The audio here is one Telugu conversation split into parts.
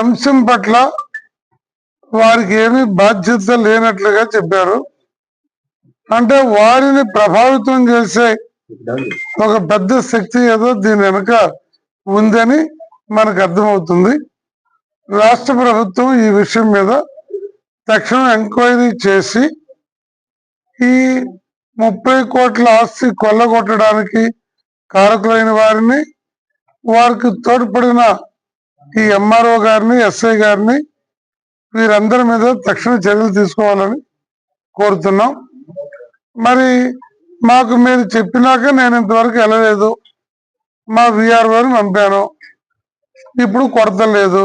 అంశం పట్ల వారికి ఏమీ బాధ్యత లేనట్లుగా చెప్పారు. అంటే వారిని ప్రభావితం చేసే ఒక పెద్ద శక్తి ఏదో దీని వెనుక ఉందని మనకు అర్థమవుతుంది. రాష్ట్ర ప్రభుత్వం ఈ విషయం మీద తక్షణం ఎంక్వైరీ చేసి ఈ 30 కోట్ల ఆస్తి కొల్లగొట్టడానికి కారకులైన వారిని, వారికి తోడ్పడిన ఈ ఎంఆర్ఓ గారిని, ఎస్ఐ గారిని, వీరందరి మీద తక్షణ చర్యలు తీసుకోవాలని కోరుతున్నాం. మరి మాకు మీరు చెప్పినాక నేను ఇంతవరకు వెళ్ళలేదు, మా విఆర్ఓని పంపాను, ఇప్పుడు కొడతలేదు,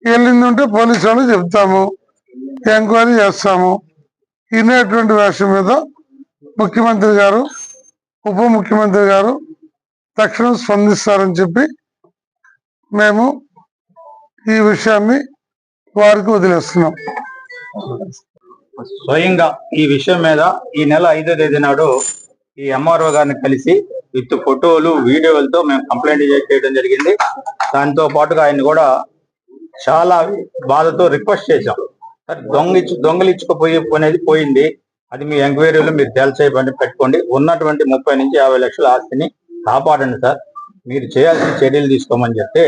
వెళ్ళింది ఉంటే పోలీసు వాళ్ళు చెప్తాము, ఎంక్వైరీ చేస్తాము. ఇనేటువంటి విషయం మీద ముఖ్యమంత్రి గారు, ఉప ముఖ్యమంత్రి గారు తక్షణం స్పందిస్తారని చెప్పి మేము ఈ విషయాన్ని వారికి వదిలేస్తున్నాం. స్వయంగా ఈ విషయం మీద ఈ నెల 5వ తేదీ నాడు ఈ ఎంఆర్ఓ గారిని కలిసి విత్ ఫోటోలు, వీడియోలతో మేము కంప్లైంట్ చేయడం జరిగింది. దాంతో పాటుగా ఆయన కూడా చాలా బాధతో రిక్వెస్ట్ చేశాం, దొంగలిచ్చుకుపోయి అనేది పోయింది, అది మీ ఎంక్వైరీలో మీరు తేల్చేయబడి పెట్టుకోండి, ఉన్నటువంటి 30 నుంచి 50 లక్షల ఆస్తిని కాపాడండి సార్, మీరు చేయాల్సిన చర్యలు తీసుకోమని చెప్తే,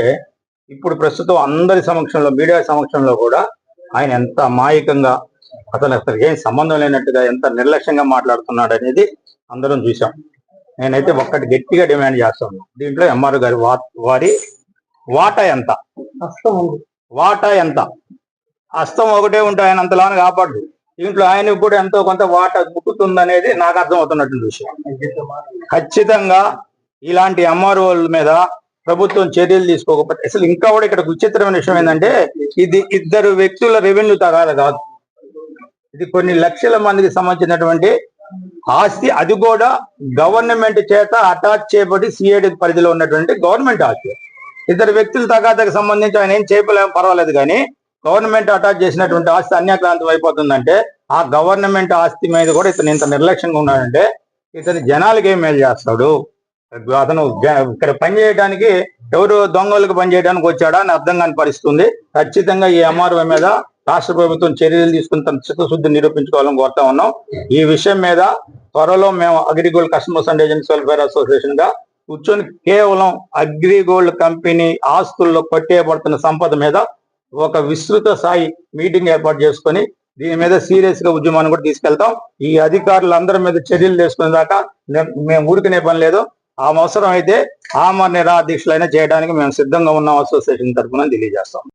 ఇప్పుడు ప్రస్తుతం అందరి సమక్షంలో, మీడియా సమక్షంలో కూడా ఆయన ఎంత అమాయకంగా, అసలు ఏం సంబంధం లేనట్టుగా ఎంత నిర్లక్ష్యంగా మాట్లాడుతున్నాడు అనేది అందరం చూసాం. నేనైతే ఒక్కటి గట్టిగా డిమాండ్ చేస్తాను, దీంట్లో ఎంఆర్ఓ గారి వారి వాటా ఎంత, వాటా ఎంత, హస్తం ఒకటే ఉంటే ఆయన అంతలానే కాపాడు, దీంట్లో ఆయనకు కూడా ఎంతో కొంత వాటా ముక్కుతుందనేది నాకు అర్థమవుతున్నటువంటి విషయం. ఖచ్చితంగా ఇలాంటి ఎంఆర్ఓల మీద ప్రభుత్వం చర్యలు తీసుకోకపోతే, అసలు ఇంకా కూడా ఇక్కడ విచిత్రమైన విషయం ఏంటంటే, ఇది 2 వ్యక్తుల రెవెన్యూ తగాదా కాదు, ఇది కొన్ని లక్షల మందికి సంబంధించినటువంటి ఆస్తి, అది కూడా గవర్నమెంట్ చేత అటాచ్ చేయబడి సిఐడి పరిధిలో ఉన్నటువంటి గవర్నమెంట్ ఆస్తి. 2 వ్యక్తుల తగాదాకు సంబంధించి ఆయన ఏం చేయలేము పర్వాలేదు, కానీ గవర్నమెంట్ అటాచ్ చేసినటువంటి ఆస్తి అన్యాక్రాంతం అయిపోతుందంటే, ఆ గవర్నమెంట్ ఆస్తి మీద కూడా ఇతను ఇంత నిర్లక్ష్యంగా ఉన్నాడంటే ఇతను జనాలకి ఏం మేలు చేస్తాడు? అతను ఇక్కడ పనిచేయడానికి ఎవరు దొంగలకు పనిచేయడానికి వచ్చాడా అని అర్థం కాని పరిస్థితుంది. ఖచ్చితంగా ఈ ఎంఆర్ఓ మీద రాష్ట్ర ప్రభుత్వం చర్యలు తీసుకుని తన చిత్తశుద్ధి నిరూపించుకోవాలని కోరుతా ఉన్నాం. ఈ విషయం మీద త్వరలో మేము AgriGold customers and agents welfare association గా కూర్చొని కేవలం అగ్రిగోల్డ్ కంపెనీ ఆస్తుల్లో కొట్టేయబడుతున్న సంపద మీద ఒక విస్తృత స్థాయి మీటింగ్ ఏర్పాటు చేసుకొని దీని మీద సీరియస్ గా ఉద్యమాన్ని కూడా తీసుకెళ్తాం. ఈ అధికారులందరి మీద చర్యలు తీసుకునే దాకా మేము ఊరికనే పని లేదు. ఆ అవసరం అయితే ఆమరణ నిరాదీక్షలైనా చేయడానికి మేము సిద్ధంగా ఉన్నాం అసోసియేషన్ తరఫున తెలియజేస్తాం.